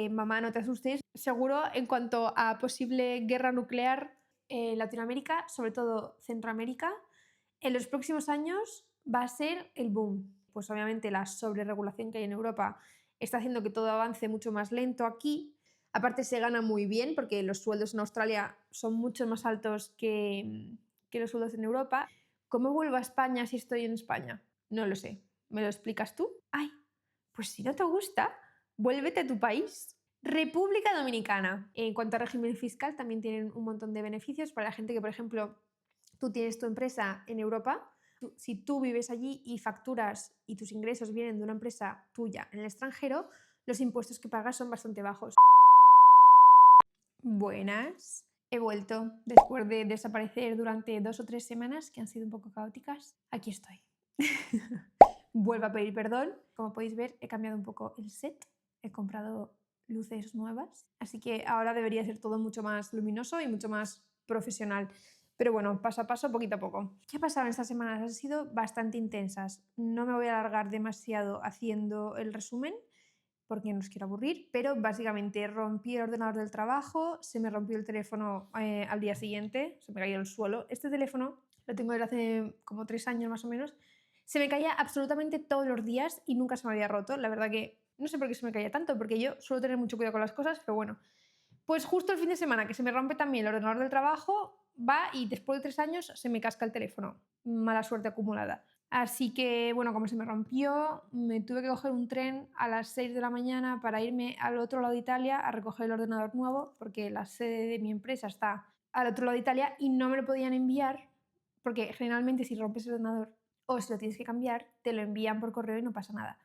mamá, no te asustes. Seguro, en cuanto a posible guerra nuclear en Latinoamérica, sobre todo Centroamérica, en los próximos años va a ser el boom. Pues obviamente la sobreregulación que hay en Europa está haciendo que todo avance mucho más lento aquí. Aparte se gana muy bien porque los sueldos en Australia son mucho más altos que los sueldos en Europa. ¿Cómo vuelvo a España si estoy en España? No lo sé. ¿Me lo explicas tú? Ay, pues si no te gusta, vuélvete a tu país. República Dominicana. En cuanto a régimen fiscal, también tienen un montón de beneficios para la gente que, por ejemplo, tú tienes tu empresa en Europa. Si tú vives allí y facturas y tus ingresos vienen de una empresa tuya en el extranjero, los impuestos que pagas son bastante bajos. Buenas. He vuelto después de desaparecer durante 2 o 3 semanas que han sido un poco caóticas. Aquí estoy. Vuelvo a pedir perdón. Como podéis ver, he cambiado un poco el set. He comprado luces nuevas. Así que ahora debería ser todo mucho más luminoso y mucho más profesional. Pero bueno, paso a paso, poquito a poco. ¿Qué ha pasado en estas semanas? Han sido bastante intensas. No me voy a alargar demasiado haciendo el resumen porque no os quiero aburrir, pero básicamente rompí el ordenador del trabajo, se me rompió el teléfono al día siguiente, se me cayó al suelo. Este teléfono lo tengo desde hace como 3 años más o menos. Se me caía absolutamente todos los días y nunca se me había roto. La verdad que no sé por qué se me caía tanto, porque yo suelo tener mucho cuidado con las cosas, pero bueno. Pues justo el fin de semana que se me rompe también el ordenador del trabajo, va y después de 3 años se me casca el teléfono. Mala suerte acumulada. Así que, bueno, como se me rompió, me tuve que coger un tren a las 6 de la mañana para irme al otro lado de Italia a recoger el ordenador nuevo, porque la sede de mi empresa está al otro lado de Italia y no me lo podían enviar, porque generalmente si rompes el ordenador o si lo tienes que cambiar, te lo envían por correo y no pasa nada.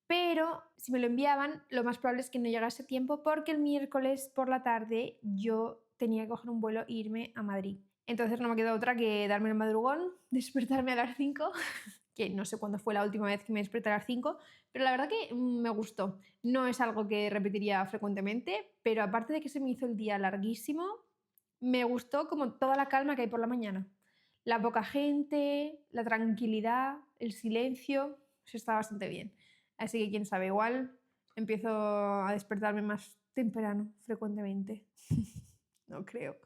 Pero si me lo enviaban, lo más probable es que no llegase a tiempo porque el miércoles por la tarde yo tenía que coger un vuelo e irme a Madrid. Entonces no me quedó otra que darme el madrugón, despertarme a las 5, que no sé cuándo fue la última vez que me desperté a las 5, pero la verdad que me gustó. No es algo que repetiría frecuentemente, pero aparte de que se me hizo el día larguísimo, me gustó como toda la calma que hay por la mañana. La poca gente, la tranquilidad, el silencio, eso está bastante bien. Así que quién sabe, igual empiezo a despertarme más temprano, frecuentemente. No creo.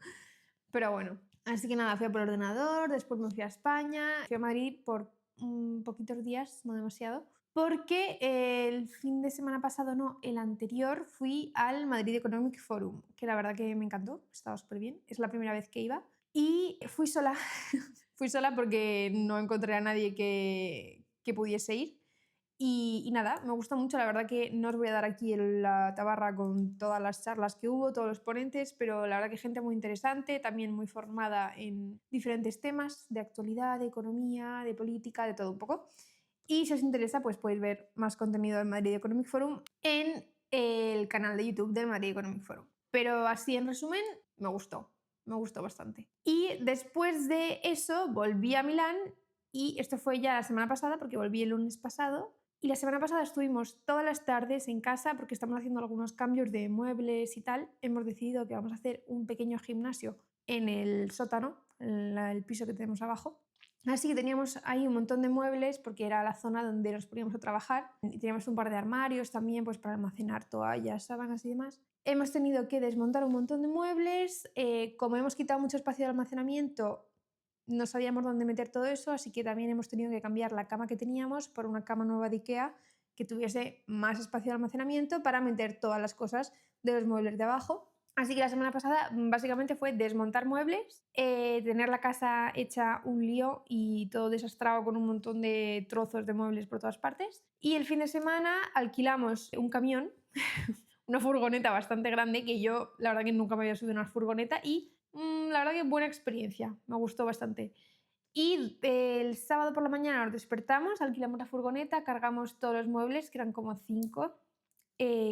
Pero bueno, así que nada, fui a por el ordenador, después me fui a España, fui a Madrid por poquitos días, no demasiado, porque el fin de semana pasado, no, el anterior, fui al Madrid Economic Forum, que la verdad que me encantó, estaba súper bien, es la primera vez que iba, y fui sola, fui sola porque no encontré a nadie que pudiese ir. Y nada, me gusta mucho, la verdad que no os voy a dar aquí la tabarra con todas las charlas que hubo, todos los ponentes, pero la verdad que gente muy interesante, también muy formada en diferentes temas de actualidad, de economía, de política, de todo un poco. Y si os interesa, pues podéis ver más contenido del Madrid Economic Forum en el canal de YouTube del Madrid Economic Forum. Pero así en resumen, me gustó bastante. Y después de eso volví a Milán y esto fue ya la semana pasada porque volví el lunes pasado. Y la semana pasada estuvimos todas las tardes en casa porque estamos haciendo algunos cambios de muebles y tal. Hemos decidido que vamos a hacer un pequeño gimnasio en el sótano, en el piso que tenemos abajo. Así que teníamos ahí un montón de muebles porque era la zona donde nos poníamos a trabajar. Y teníamos un par de armarios también pues, para almacenar toallas, sábanas y demás. Hemos tenido que desmontar un montón de muebles. Como hemos quitado mucho espacio de almacenamiento, no sabíamos dónde meter todo eso, así que también hemos tenido que cambiar la cama que teníamos por una cama nueva de Ikea que tuviese más espacio de almacenamiento para meter todas las cosas de los muebles de abajo. Así que la semana pasada básicamente fue desmontar muebles, tener la casa hecha un lío y todo desastrado con un montón de trozos de muebles por todas partes. Y el fin de semana alquilamos un camión, una furgoneta bastante grande, que yo la verdad que nunca me había subido a una furgoneta y la verdad que buena experiencia, me gustó bastante. Y el sábado por la mañana nos despertamos, alquilamos la furgoneta, cargamos todos los muebles, que eran como 5,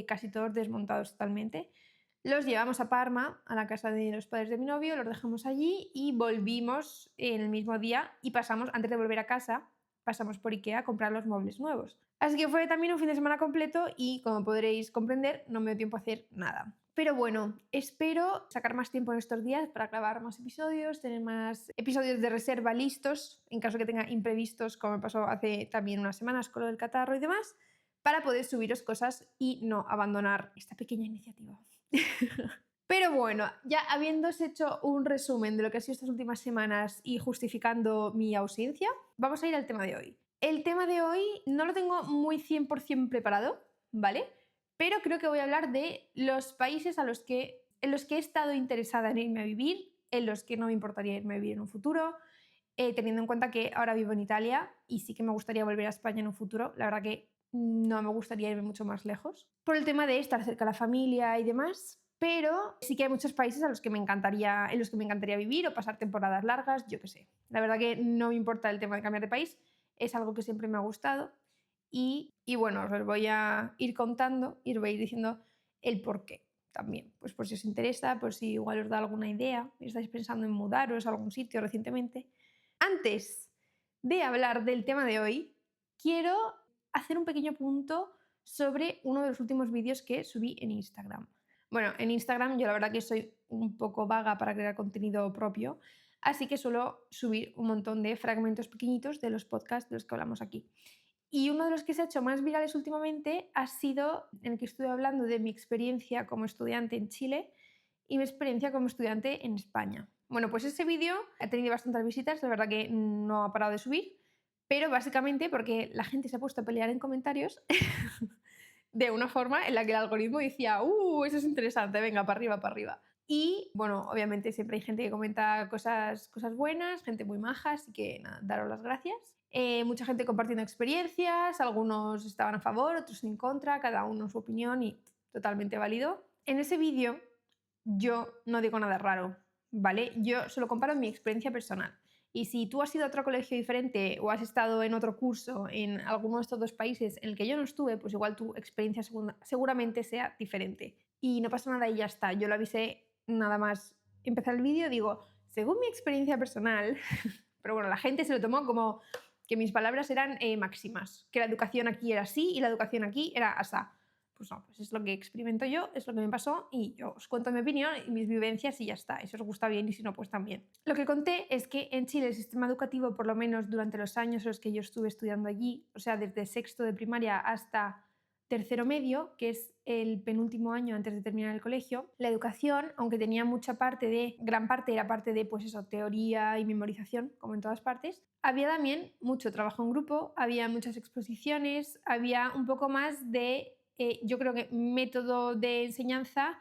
casi todos desmontados totalmente. Los llevamos a Parma, a la casa de los padres de mi novio, los dejamos allí y volvimos en el mismo día y pasamos, antes de volver a casa, pasamos por Ikea a comprar los muebles nuevos. Así que fue también un fin de semana completo y, como podréis comprender, no me dio tiempo a hacer nada. Pero bueno, espero sacar más tiempo en estos días para grabar más episodios, tener más episodios de reserva listos en caso que tenga imprevistos, como me pasó hace también unas semanas con lo del catarro y demás. para poder subiros cosas y no abandonar esta pequeña iniciativa. Pero bueno, ya habiéndose hecho un resumen de lo que ha sido estas últimas semanas y justificando mi ausencia, vamos a ir al tema de hoy. El tema de hoy no lo tengo muy 100% preparado, ¿vale? Pero creo que voy a hablar de los países en los que he estado interesada en irme a vivir, en los que no me importaría irme a vivir en un futuro, teniendo en cuenta que ahora vivo en Italia y sí que me gustaría volver a España en un futuro. La verdad que no me gustaría irme mucho más lejos por el tema de estar cerca de la familia y demás. Pero sí que hay muchos países en los que me encantaría vivir o pasar temporadas largas, yo qué sé. La verdad que no me importa el tema de cambiar de país, es algo que siempre me ha gustado y bueno, os lo voy a ir contando y os voy a ir diciendo el por qué también. Pues por si os interesa, por si igual os da alguna idea, estáis pensando en mudaros a algún sitio recientemente. Antes de hablar del tema de hoy, quiero hacer un pequeño punto sobre uno de los últimos vídeos que subí en Instagram. Bueno, en Instagram yo la verdad que soy un poco vaga para crear contenido propio, así que suelo subir un montón de fragmentos pequeñitos de los podcasts de los que hablamos aquí. Y uno de los que se ha hecho más virales últimamente ha sido en el que estuve hablando de mi experiencia como estudiante en Chile y mi experiencia como estudiante en España. Bueno, pues ese vídeo ha tenido bastantes visitas, la verdad que no ha parado de subir, pero básicamente porque la gente se ha puesto a pelear en comentarios de una forma en la que el algoritmo decía, eso es interesante, venga, para arriba, para arriba. Y bueno, obviamente siempre hay gente que comenta cosas buenas, gente muy maja, así que nada, daros las gracias. Mucha gente compartiendo experiencias, algunos estaban a favor, otros en contra, cada uno su opinión y totalmente válido. En ese vídeo yo no digo nada raro, ¿vale? Yo solo comparo mi experiencia personal. Y si tú has ido a otro colegio diferente o has estado en otro curso en alguno de estos dos países en el que yo no estuve, pues igual tu experiencia seguramente sea diferente. Y no pasa nada y ya está. Yo lo avisé nada más empezar el vídeo, digo, según mi experiencia personal, pero bueno, la gente se lo tomó como que mis palabras eran máximas, que la educación aquí era así y la educación aquí era asá. Pues no, pues es lo que experimento yo, es lo que me pasó y yo os cuento mi opinión y mis vivencias y ya está. Y si os gusta bien y si no, pues también. Lo que conté es que en Chile el sistema educativo, por lo menos durante los años en los que yo estuve estudiando allí, o sea, desde sexto de primaria hasta tercero medio, que es el penúltimo año antes de terminar el colegio, la educación, aunque tenía gran parte era parte de, pues eso, teoría y memorización, como en todas partes, había también mucho trabajo en grupo, había muchas exposiciones, había un poco más de yo creo que método de enseñanza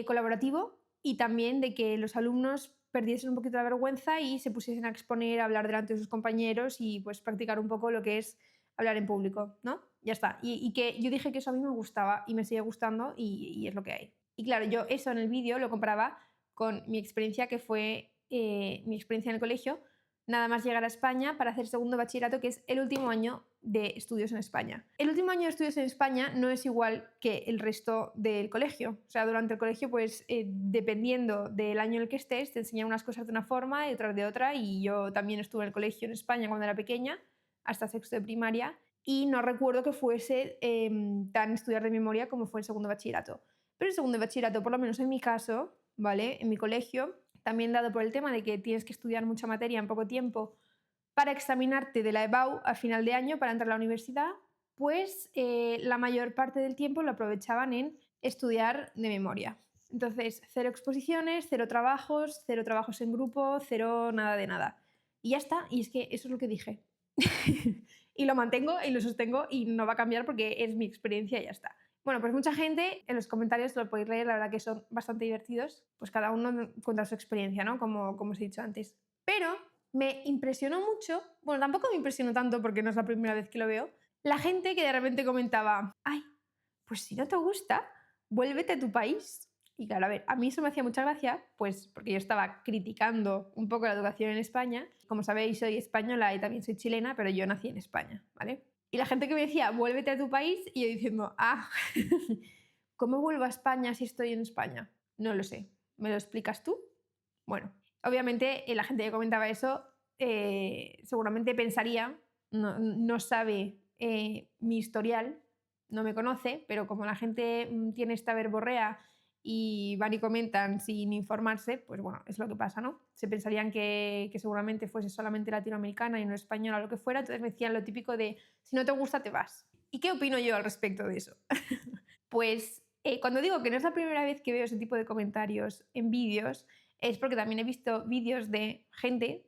colaborativo y también de que los alumnos perdiesen un poquito la vergüenza y se pusiesen a exponer, a hablar delante de sus compañeros y pues practicar un poco lo que es hablar en público, ¿no? Ya está. Y que yo dije que eso a mí me gustaba y me sigue gustando y es lo que hay. Y claro, yo eso en el vídeo lo comparaba con mi experiencia que fue mi experiencia en el colegio, nada más llegar a España para hacer segundo bachillerato, que es el último año de estudios en España. El último año de estudios en España no es igual que el resto del colegio. O sea, durante el colegio, pues dependiendo del año en el que estés, te enseñan unas cosas de una forma y otras de otra. Y yo también estuve en el colegio en España cuando era pequeña, hasta sexto de primaria, y no recuerdo que fuese tan estudiar de memoria como fue el segundo bachillerato. Pero el segundo bachillerato, por lo menos en mi caso, ¿vale? En mi colegio, también dado por el tema de que tienes que estudiar mucha materia en poco tiempo para examinarte de la EBAU a final de año para entrar a la universidad, pues la mayor parte del tiempo lo aprovechaban en estudiar de memoria. Entonces, cero exposiciones, cero trabajos en grupo, cero nada de nada. Y ya está, y es que eso es lo que dije. Y lo mantengo y lo sostengo y no va a cambiar porque es mi experiencia y ya está. Bueno, pues mucha gente en los comentarios lo podéis leer, la verdad que son bastante divertidos, pues cada uno cuenta su experiencia, ¿no? Como os he dicho antes. Pero me impresionó mucho, bueno, tampoco me impresionó tanto porque no es la primera vez que lo veo, la gente que de repente comentaba, ay, pues si no te gusta, vuélvete a tu país. Y claro, a ver, a mí eso me hacía mucha gracia, pues porque yo estaba criticando un poco la educación en España. Como sabéis, soy española y también soy chilena, pero yo nací en España, ¿vale? Y la gente que me decía, vuélvete a tu país, y yo diciendo, ¿cómo vuelvo a España si estoy en España? No lo sé. ¿Me lo explicas tú? Bueno, obviamente la gente que comentaba eso seguramente pensaría, no sabe mi historial, no me conoce, pero como la gente tiene esta verborrea y van y comentan sin informarse, pues bueno, es lo que pasa, ¿no? Se pensarían que seguramente fuese solamente latinoamericana y no española o lo que fuera, entonces me decían lo típico de si no te gusta te vas. ¿Y qué opino yo al respecto de eso? Pues cuando digo que no es la primera vez que veo ese tipo de comentarios en vídeos, es porque también he visto vídeos de gente,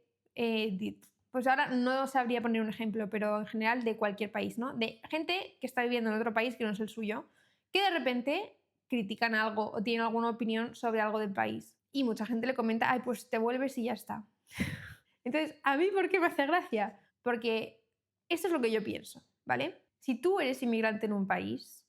pues ahora no sabría poner un ejemplo, pero en general de cualquier país, ¿no? De gente que está viviendo en otro país que no es el suyo, que de repente critican algo o tienen alguna opinión sobre algo del país. Y mucha gente le comenta, ay, pues te vuelves y ya está. Entonces, ¿a mí por qué me hace gracia? Porque eso es lo que yo pienso, ¿vale? Si tú eres inmigrante en un país,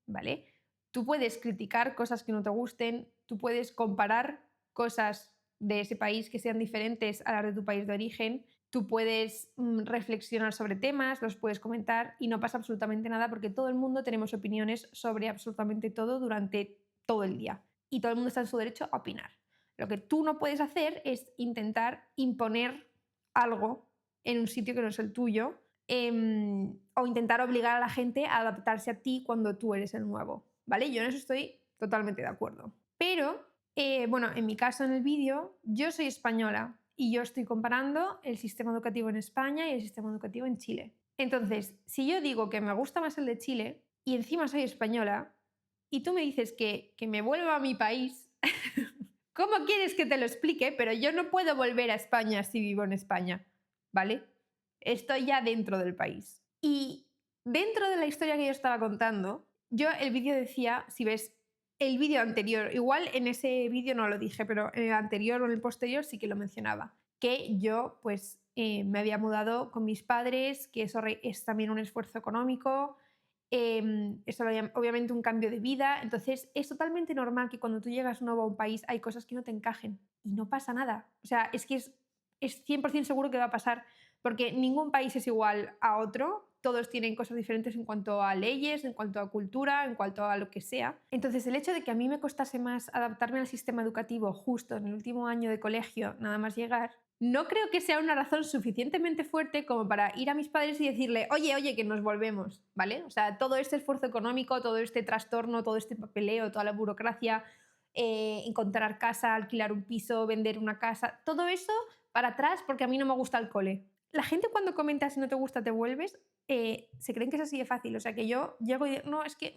¿vale? Tú puedes criticar cosas que no te gusten, tú puedes comparar cosas de ese país que sean diferentes a las de tu país de origen, tú puedes reflexionar sobre temas, los puedes comentar y no pasa absolutamente nada porque todo el mundo tenemos opiniones sobre absolutamente todo durante todo el día y todo el mundo está en su derecho a opinar. Lo que tú no puedes hacer es intentar imponer algo en un sitio que no es el tuyo o intentar obligar a la gente a adaptarse a ti cuando tú eres el nuevo, ¿vale? Yo en eso estoy totalmente de acuerdo. Pero, bueno, en mi caso en el vídeo, yo soy española y yo estoy comparando el sistema educativo en España y el sistema educativo en Chile. Entonces, si yo digo que me gusta más el de Chile y encima soy española y tú me dices que me vuelva a mi país, ¿cómo quieres que te lo explique? Pero yo no puedo volver a España si vivo en España, ¿vale? Estoy ya dentro del país. Y dentro de la historia que yo estaba contando, yo el vídeo decía, si ves el vídeo anterior, igual en ese vídeo no lo dije, pero en el anterior o en el posterior sí que lo mencionaba, que yo pues me había mudado con mis padres, que eso es también un esfuerzo económico, es obviamente un cambio de vida, entonces es totalmente normal que cuando tú llegas nuevo a un país hay cosas que no te encajen y no pasa nada. O sea, es que es 100% seguro que va a pasar porque ningún país es igual a otro, todos tienen cosas diferentes en cuanto a leyes, en cuanto a cultura, en cuanto a lo que sea. Entonces, el hecho de que a mí me costase más adaptarme al sistema educativo justo en el último año de colegio, nada más llegar, no creo que sea una razón suficientemente fuerte como para ir a mis padres y decirle, oye, que nos volvemos, ¿vale? O sea, todo este esfuerzo económico, todo este trastorno, todo este papeleo, toda la burocracia, encontrar casa, alquilar un piso, vender una casa, todo eso para atrás porque a mí no me gusta el cole. La gente cuando comenta si no te gusta te vuelves, se creen que es así de fácil. O sea, que yo llego y digo, no, es que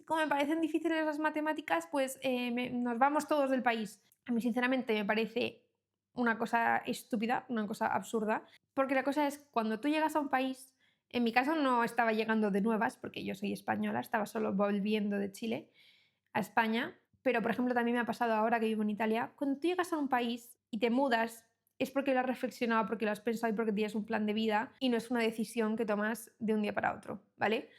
como me parecen difíciles las matemáticas, pues nos vamos todos del país. A mí, sinceramente, me parece una cosa estúpida, una cosa absurda, porque la cosa es, cuando tú llegas a un país, en mi caso no estaba llegando de nuevas, porque yo soy española, estaba solo volviendo de Chile a España, pero por ejemplo también me ha pasado ahora que vivo en Italia, cuando tú llegas a un país y te mudas, es porque lo has reflexionado, porque lo has pensado y porque tienes un plan de vida y no es una decisión que tomas de un día para otro, ¿vale?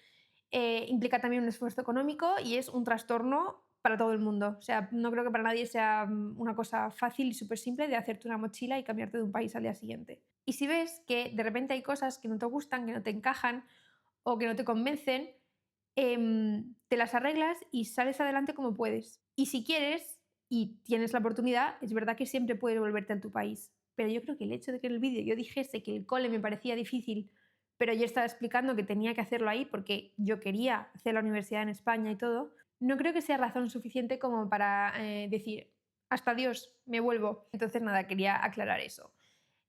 Implica también un esfuerzo económico y es un trastorno para todo el mundo. O sea, no creo que para nadie sea una cosa fácil y súper simple de hacerte una mochila y cambiarte de un país al día siguiente. Y si ves que de repente hay cosas que no te gustan, que no te encajan o que no te convencen, te las arreglas y sales adelante como puedes. Y si quieres y tienes la oportunidad, es verdad que siempre puedes volverte a tu país. Pero yo creo que el hecho de que en el vídeo yo dijese que el cole me parecía difícil, pero yo estaba explicando que tenía que hacerlo ahí porque yo quería hacer la universidad en España y todo, no creo que sea razón suficiente como para decir, hasta Dios, me vuelvo. Entonces, nada, quería aclarar eso.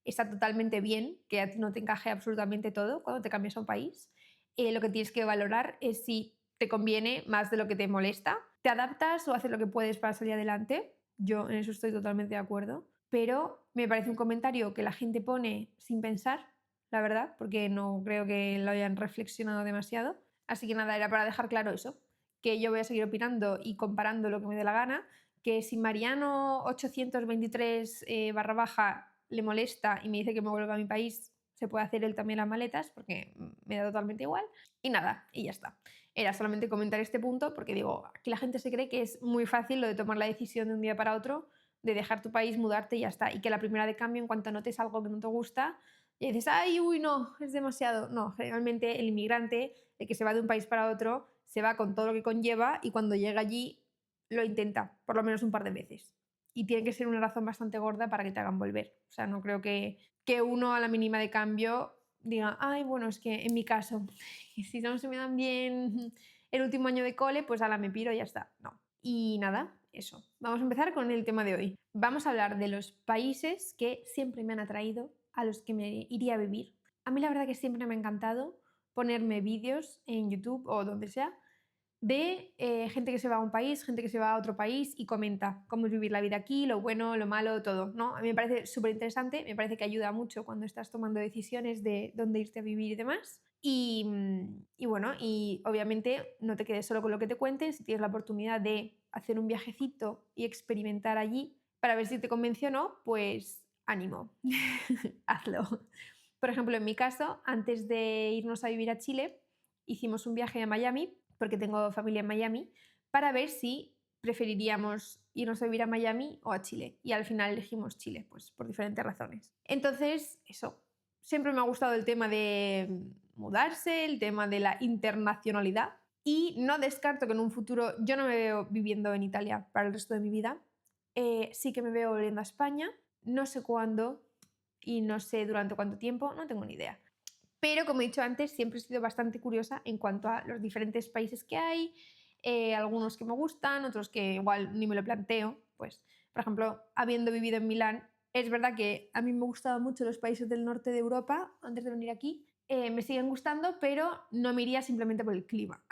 Está totalmente bien que a ti no te encaje absolutamente todo cuando te cambias a un país. Lo que tienes que valorar es si te conviene más de lo que te molesta. Te adaptas o haces lo que puedes para salir adelante. Yo en eso estoy totalmente de acuerdo. Pero me parece un comentario que la gente pone sin pensar, la verdad, porque no creo que lo hayan reflexionado demasiado. Así que nada, era para dejar claro eso, que yo voy a seguir opinando y comparando lo que me dé la gana, que si Mariano 823 barra baja le molesta y me dice que me vuelva a mi país, se puede hacer él también las maletas porque me da totalmente igual. Y nada, y ya está. Era solamente comentar este punto porque digo, aquí la gente se cree que es muy fácil lo de tomar la decisión de un día para otro, de dejar tu país, mudarte y ya está. Y que la primera de cambio, en cuanto notes algo que no te gusta, y dices, ay, uy, no, es demasiado. No, generalmente el inmigrante, el que se va de un país para otro, se va con todo lo que conlleva y cuando llega allí lo intenta, por lo menos un par de veces. Y tiene que ser una razón bastante gorda para que te hagan volver. O sea, no creo que uno a la mínima de cambio diga, ay, bueno, es que en mi caso, si no se me dan bien el último año de cole, pues ala, me piro y ya está. No. Y nada, eso. Vamos a empezar con el tema de hoy. Vamos a hablar de los países que siempre me han atraído, a los que me iría a vivir. A mí la verdad que siempre me ha encantado ponerme vídeos en YouTube o donde sea de gente que se va a un país, gente que se va a otro país y comenta cómo es vivir la vida aquí, lo bueno, lo malo, todo, ¿no? A mí me parece súper interesante, me parece que ayuda mucho cuando estás tomando decisiones de dónde irte a vivir y demás. Y bueno, y obviamente no te quedes solo con lo que te cuenten, si tienes la oportunidad de hacer un viajecito y experimentar allí para ver si te convence o no, pues ánimo, hazlo. Por ejemplo, en mi caso, antes de irnos a vivir a Chile, hicimos un viaje a Miami, porque tengo familia en Miami, para ver si preferiríamos irnos a vivir a Miami o a Chile. Y al final elegimos Chile, pues por diferentes razones. Entonces, eso, siempre me ha gustado el tema de mudarse, el tema de la internacionalidad. Y no descarto que en un futuro yo no me veo viviendo en Italia para el resto de mi vida. Sí que me veo volviendo a España. No sé cuándo y no sé durante cuánto tiempo, no tengo ni idea. Pero como he dicho antes, siempre he sido bastante curiosa en cuanto a los diferentes países que hay, algunos que me gustan, otros que igual ni me lo planteo. Pues, por ejemplo, habiendo vivido en Milán, es verdad que a mí me gustaban mucho los países del norte de Europa antes de venir aquí. Me siguen gustando, pero no me iría simplemente por el clima.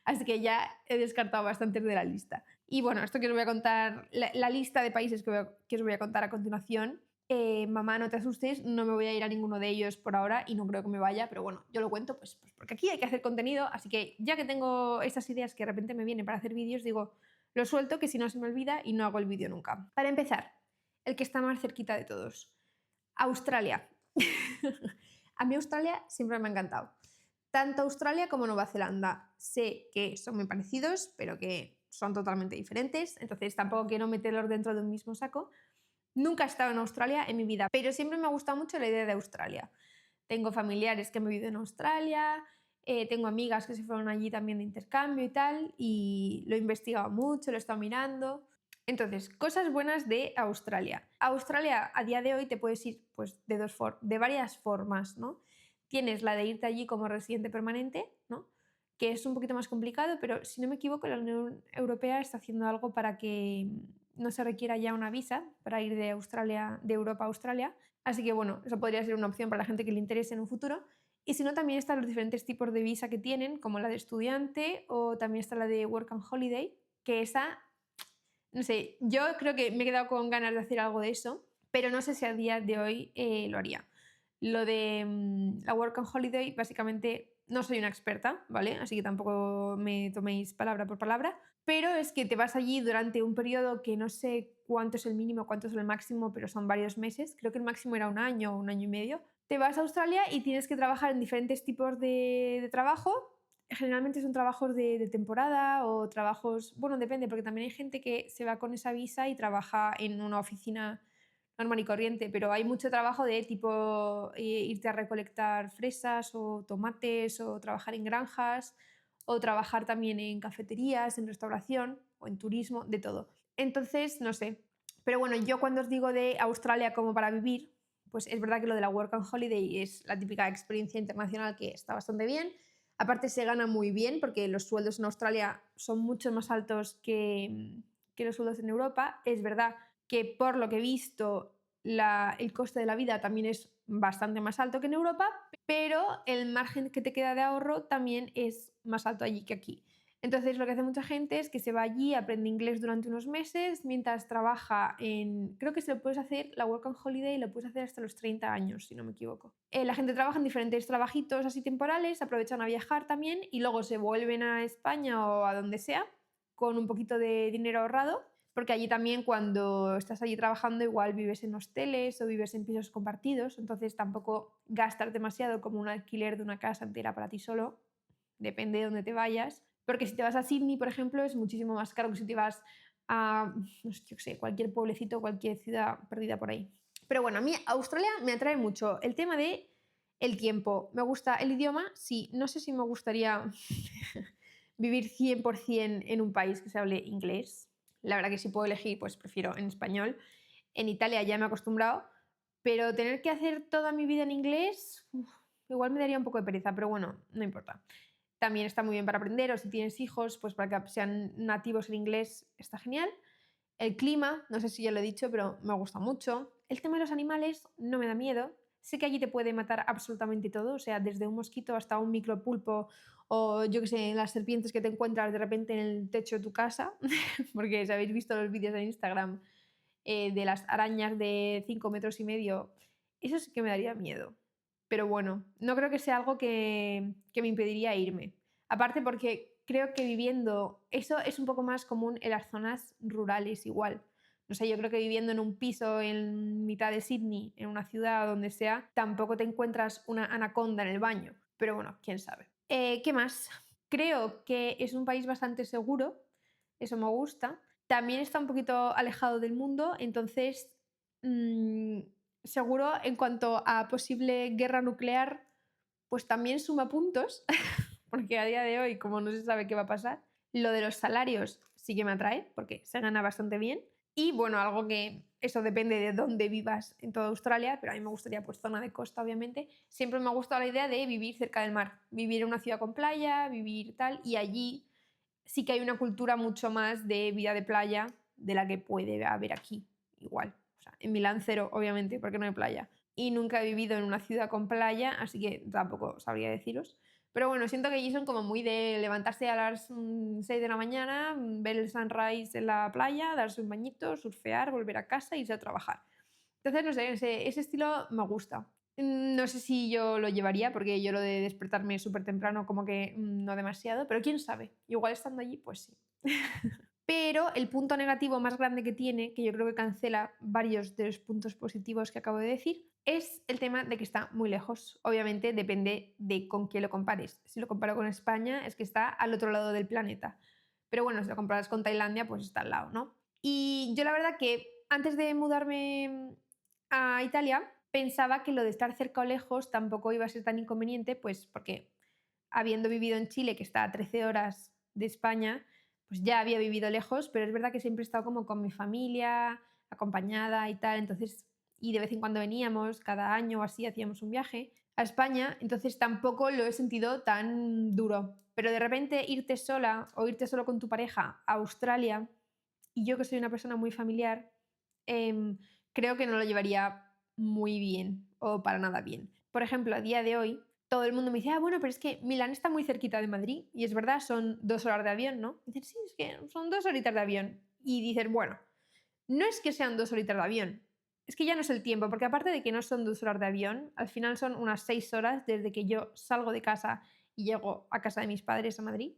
Así que ya he descartado bastantes de la lista. Y bueno, esto que os voy a contar, la lista de países que os voy a contar a continuación, mamá, no te asustes, no me voy a ir a ninguno de ellos por ahora y no creo que me vaya, pero bueno, yo lo cuento pues porque aquí hay que hacer contenido, así que ya que tengo estas ideas que de repente me vienen para hacer vídeos, digo, lo suelto que si no se me olvida y no hago el vídeo nunca. Para empezar, el que está más cerquita de todos, Australia. A mí Australia siempre me ha encantado. Tanto Australia como Nueva Zelanda. Sé que son muy parecidos, pero que son totalmente diferentes, entonces tampoco quiero meterlos dentro de un mismo saco. Nunca he estado en Australia en mi vida, pero siempre me ha gustado mucho la idea de Australia. Tengo familiares que han vivido en Australia, tengo amigas que se fueron allí también de intercambio y tal, y lo he investigado mucho, lo he estado mirando. Entonces, cosas buenas de Australia. Australia a día de hoy te puedes ir pues, de varias formas, ¿no? Tienes la de irte allí como residente permanente, ¿no? Que es un poquito más complicado, pero si no me equivoco, la Unión Europea está haciendo algo para que no se requiera ya una visa para ir de Australia, de Europa a Australia. Así que bueno, eso podría ser una opción para la gente que le interese en un futuro. Y si no, también están los diferentes tipos de visa que tienen, como la de estudiante o también está la de Work and Holiday, que esa, no sé, yo creo que me he quedado con ganas de hacer algo de eso, pero no sé si a día de hoy lo haría. Lo de la Work and Holiday, básicamente no soy una experta, ¿vale? Así que tampoco me toméis palabra por palabra, pero es que te vas allí durante un periodo que no sé cuánto es el mínimo, cuánto es el máximo, pero son varios meses, creo que el máximo era un año y medio. Te vas a Australia y tienes que trabajar en diferentes tipos de trabajo. Generalmente son trabajos de temporada o trabajos, bueno, depende, porque también hay gente que se va con esa visa y trabaja en una oficina normal y corriente, pero hay mucho trabajo de tipo irte a recolectar fresas o tomates o trabajar en granjas o trabajar también en cafeterías, en restauración o en turismo, de todo. Entonces, no sé. Pero bueno, yo cuando os digo de Australia como para vivir, pues es verdad que lo de la Work and Holiday es la típica experiencia internacional que está bastante bien. Aparte se gana muy bien porque los sueldos en Australia son mucho más altos que los sueldos en Europa. Es verdad que por lo que he visto el coste de la vida también es bastante más alto que en Europa, pero el margen que te queda de ahorro también es más alto allí que aquí. Entonces lo que hace mucha gente es que se va allí, aprende inglés durante unos meses, mientras trabaja en... Creo que se lo puedes hacer, la Work and Holiday lo puedes hacer hasta los 30 años, si no me equivoco. La gente trabaja en diferentes trabajitos así temporales, aprovechan a viajar también y luego se vuelven a España o a donde sea con un poquito de dinero ahorrado, porque allí también cuando estás allí trabajando igual vives en hosteles o vives en pisos compartidos, entonces tampoco gastas demasiado como un alquiler de una casa entera para ti solo, depende de dónde te vayas. Porque si te vas a Sydney, por ejemplo, es muchísimo más caro que si te vas a, no sé, yo qué sé, cualquier pueblecito, cualquier ciudad perdida por ahí. Pero bueno, a mí Australia me atrae mucho el tema de el tiempo. Me gusta el idioma, sí. No sé si me gustaría vivir 100% en un país que se hable inglés. La verdad que si puedo elegir, pues prefiero en español. En Italia ya me he acostumbrado, pero tener que hacer toda mi vida en inglés, igual me daría un poco de pereza, pero bueno, no importa. También está muy bien para aprender, o si tienes hijos, pues para que sean nativos en inglés está genial. El clima, no sé si ya lo he dicho, pero me gusta mucho. El tema de los animales no me da miedo. sé que allí te puede matar absolutamente todo, o sea, desde un mosquito hasta un micropulpo o yo que sé, las serpientes que te encuentras de repente en el techo de tu casa, porque si habéis visto los vídeos en Instagram de las arañas de 5,5 metros, eso sí que me daría miedo. Pero bueno, no creo que sea algo que me impediría irme. Aparte porque creo que viviendo, eso es un poco más común en las zonas rurales igual. No sé, yo creo que viviendo en un piso en mitad de Sydney, en una ciudad o donde sea, tampoco te encuentras una anaconda en el baño. Pero bueno, quién sabe. ¿Qué más? Creo que es un país bastante seguro, eso me gusta. También está un poquito alejado del mundo, entonces mm, seguro en cuanto a posible guerra nuclear, pues también suma puntos, porque a día de hoy, como no se sabe qué va a pasar, lo de los salarios sí que me atrae, porque se gana bastante bien. Y bueno, algo que eso depende de dónde vivas en toda Australia, pero a mí me gustaría pues zona de costa, obviamente. Siempre me ha gustado la idea de vivir cerca del mar, vivir en una ciudad con playa, vivir tal, y allí sí que hay una cultura mucho más de vida de playa de la que puede haber aquí, igual. O sea, en Milán cero, obviamente, porque no hay playa. Y nunca he vivido en una ciudad con playa, así que tampoco sabría deciros. Pero bueno, siento que allí son como muy de levantarse a las 6 de la mañana, ver el sunrise en la playa, darse un bañito, surfear, volver a casa e irse a trabajar. Entonces, no sé, ese estilo me gusta. No sé si yo lo llevaría, porque yo lo de despertarme súper temprano como que no demasiado, pero quién sabe, igual estando allí, pues sí. Pero el punto negativo más grande que tiene, que yo creo que cancela varios de los puntos positivos que acabo de decir, es el tema de que está muy lejos. Obviamente depende de con quién lo compares. Si lo comparo con España, es que está al otro lado del planeta. Pero bueno, si lo comparas con Tailandia, pues está al lado, ¿no? Y yo la verdad que antes de mudarme a Italia, pensaba que lo de estar cerca o lejos tampoco iba a ser tan inconveniente, pues porque habiendo vivido en Chile, que está a 13 horas de España, pues ya había vivido lejos, pero es verdad que siempre he estado como con mi familia, acompañada y tal, entonces, y de vez en cuando veníamos, cada año o así hacíamos un viaje a España, entonces tampoco lo he sentido tan duro. Pero de repente irte sola o irte solo con tu pareja a Australia, y yo que soy una persona muy familiar, creo que no lo llevaría muy bien o para nada bien. Por ejemplo, a día de hoy, todo el mundo me dice, ah, bueno, pero es que Milán está muy cerquita de Madrid. Y es verdad, son 2 horas de avión, ¿no? Y dicen, sí, es que son 2 horitas de avión. Y dicen, bueno, no es que sean 2 horitas de avión, es que ya no es el tiempo, porque aparte de que no son 2 horas de avión, al final son unas 6 horas desde que yo salgo de casa y llego a casa de mis padres a Madrid,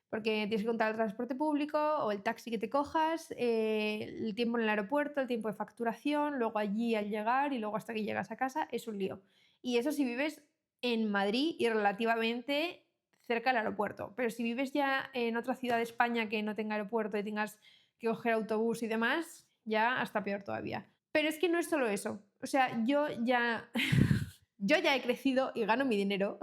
porque tienes que contar el transporte público o el taxi que te cojas, el tiempo en el aeropuerto, el tiempo de facturación, luego allí al llegar y luego hasta que llegas a casa, es un lío. Y eso si vives en Madrid y relativamente cerca del aeropuerto, pero si vives ya en otra ciudad de España que no tenga aeropuerto y tengas que coger autobús y demás, ya hasta peor todavía. Pero es que no es solo eso. O sea, yo ya he crecido y gano mi dinero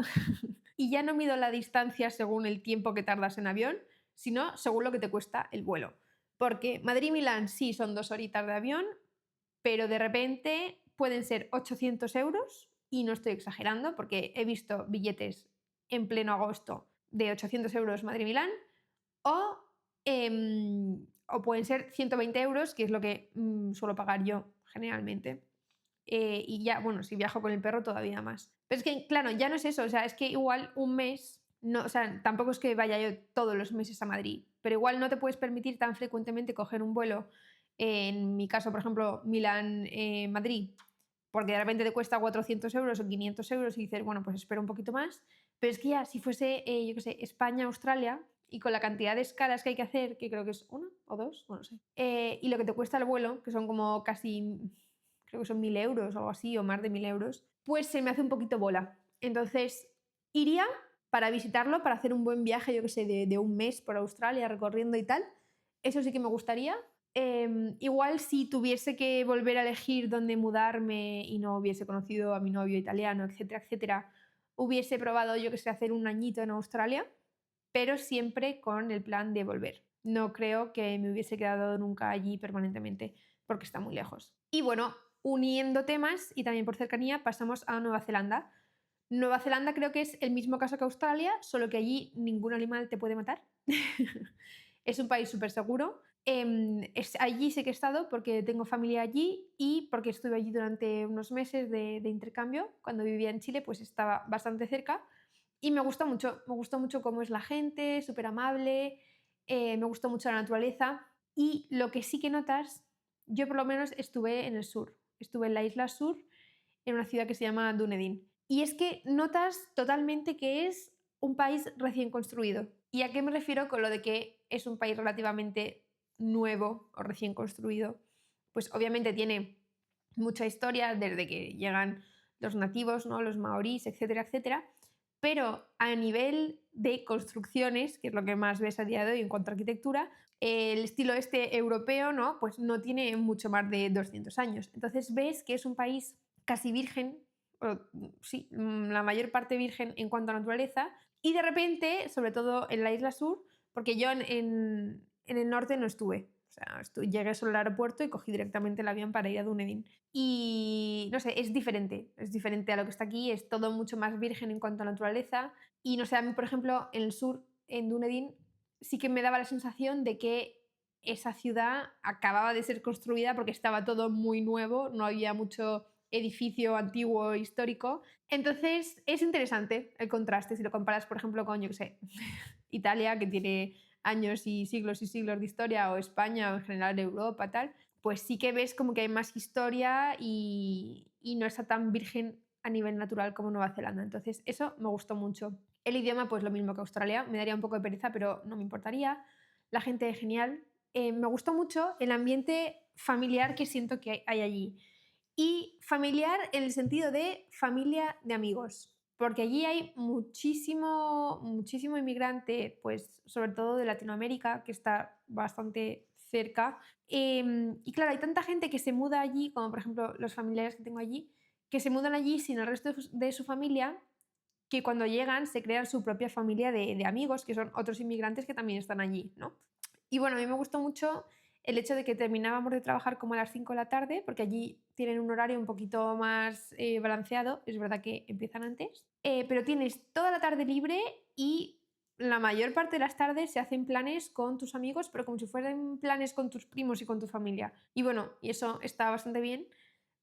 y ya no mido la distancia según el tiempo que tardas en avión, sino según lo que te cuesta el vuelo. Porque Madrid-Milán sí son 2 horitas de avión, pero de repente pueden ser 800 euros y no estoy exagerando porque he visto billetes en pleno agosto de 800 euros Madrid-Milán o, o pueden ser 120 euros, que es lo que suelo pagar yo generalmente. Y ya, bueno, si viajo con el perro todavía más. Pero es que, claro, ya no es eso, o sea, es que igual un mes, no, o sea, tampoco es que vaya yo todos los meses a Madrid, pero igual no te puedes permitir tan frecuentemente coger un vuelo, en mi caso, por ejemplo, Milán-Madrid, porque de repente te cuesta 400 euros o 500 euros y dices, bueno, pues espero un poquito más. Pero es que ya, si fuese, yo qué sé, España-Australia, y con la cantidad de escalas que hay que hacer, que creo que es una o dos, bueno, no sé, y lo que te cuesta el vuelo, que son como casi, creo que son 1.000 euros o algo así, o más de 1.000 euros, pues se me hace un poquito bola. Entonces, iría para visitarlo, para hacer un buen viaje, yo qué sé, de un mes por Australia recorriendo y tal. Eso sí que me gustaría. Igual si tuviese que volver a elegir dónde mudarme y no hubiese conocido a mi novio italiano, etcétera, etcétera, hubiese probado, yo que sé, hacer un añito en Australia, pero siempre con el plan de volver. No creo que me hubiese quedado nunca allí permanentemente porque está muy lejos. Y bueno, uniendo temas y también por cercanía, pasamos a Nueva Zelanda. Nueva Zelanda creo que es el mismo caso que Australia, solo que allí ningún animal te puede matar. Es un país súper seguro. Allí sí que he estado porque tengo familia allí y porque estuve allí durante unos meses de intercambio. Cuando vivía en Chile, pues estaba bastante cerca. Y me gustó mucho cómo es la gente, súper amable, me gustó mucho la naturaleza. Y lo que sí que notas, yo por lo menos estuve en el sur, estuve en la isla sur, en una ciudad que se llama Dunedin. Y es que notas totalmente que es un país recién construido. ¿Y a qué me refiero con lo de que es un país relativamente nuevo o recién construido? Pues obviamente tiene mucha historia desde que llegan los nativos, ¿no? Los maorís, etcétera, etcétera. Pero a nivel de construcciones, que es lo que más ves a día de hoy en cuanto a arquitectura, el estilo este europeo, ¿no? Pues no tiene mucho más de 200 años. Entonces ves que es un país casi virgen, o, sí, la mayor parte virgen en cuanto a naturaleza, y de repente, sobre todo en la isla sur, porque yo en el norte no estuve, o sea, llegué solo al aeropuerto y cogí directamente el avión para ir a Dunedin. Y no sé, es diferente a lo que está aquí, es todo mucho más virgen en cuanto a naturaleza. Y no sé, a mí, por ejemplo, en el sur, en Dunedin, sí que me daba la sensación de que esa ciudad acababa de ser construida porque estaba todo muy nuevo, no había mucho edificio antiguo histórico. Entonces es interesante el contraste si lo comparas, por ejemplo, con, yo qué sé, Italia, que tiene años y siglos de historia, o España, o en general Europa, tal, pues sí que ves como que hay más historia y no está tan virgen a nivel natural como Nueva Zelanda. Entonces eso me gustó mucho. El idioma, pues lo mismo que Australia, me daría un poco de pereza, pero no me importaría. La gente genial. Me gustó mucho el ambiente familiar que siento que hay allí. Y familiar en el sentido de familia de amigos, porque allí hay muchísimo, muchísimo inmigrante, pues sobre todo de Latinoamérica, que está bastante cerca. Y claro, hay tanta gente que se muda allí, como por ejemplo los familiares que tengo allí, que se mudan allí sin el resto de su familia, que cuando llegan se crean su propia familia de amigos, que son otros inmigrantes que también están allí, ¿no? Y bueno, a mí me gustó mucho el hecho de que terminábamos de trabajar como a las 5 de la tarde, porque allí tienen un horario un poquito más balanceado, es verdad que empiezan antes, pero tienes toda la tarde libre y la mayor parte de las tardes se hacen planes con tus amigos, pero como si fueran planes con tus primos y con tu familia. Y bueno, y eso está bastante bien,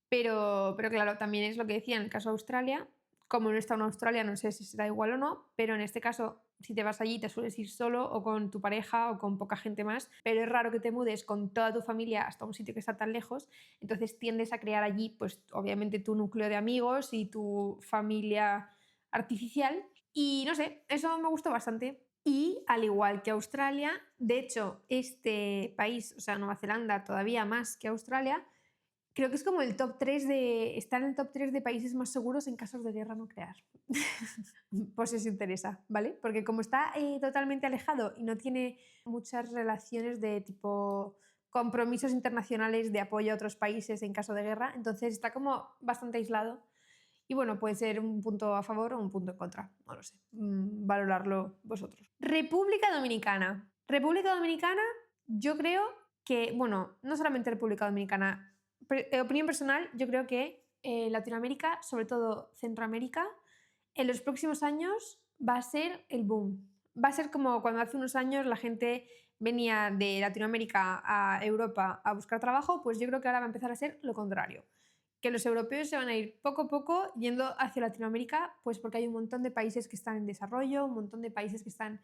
pero claro, también es lo que decía en el caso de Australia. Como no está en Australia, no sé si será igual o no, pero en este caso, si te vas allí, te sueles ir solo o con tu pareja o con poca gente más, pero es raro que te mudes con toda tu familia hasta un sitio que está tan lejos, entonces tiendes a crear allí, pues obviamente tu núcleo de amigos y tu familia artificial. Y no sé, eso me gustó bastante. Y al igual que Australia, de hecho, este país, o sea, Nueva Zelanda, todavía más que Australia, creo que es como el top 3 de. Está en el top 3 de países más seguros en casos de guerra nuclear. Por si os interesa, ¿vale? Porque como está totalmente alejado y no tiene muchas relaciones de tipo compromisos internacionales de apoyo a otros países en caso de guerra, entonces está como bastante aislado. Y bueno, puede ser un punto a favor o un punto en contra, no lo sé. Valorarlo vosotros. República Dominicana. República Dominicana, yo creo que, bueno, no solamente República Dominicana, opinión personal, yo creo que Latinoamérica, sobre todo Centroamérica, en los próximos años va a ser el boom. Va a ser como cuando hace unos años la gente venía de Latinoamérica a Europa a buscar trabajo, pues yo creo que ahora va a empezar a ser lo contrario. Que los europeos se van a ir poco a poco yendo hacia Latinoamérica, pues porque hay un montón de países que están en desarrollo, un montón de países que están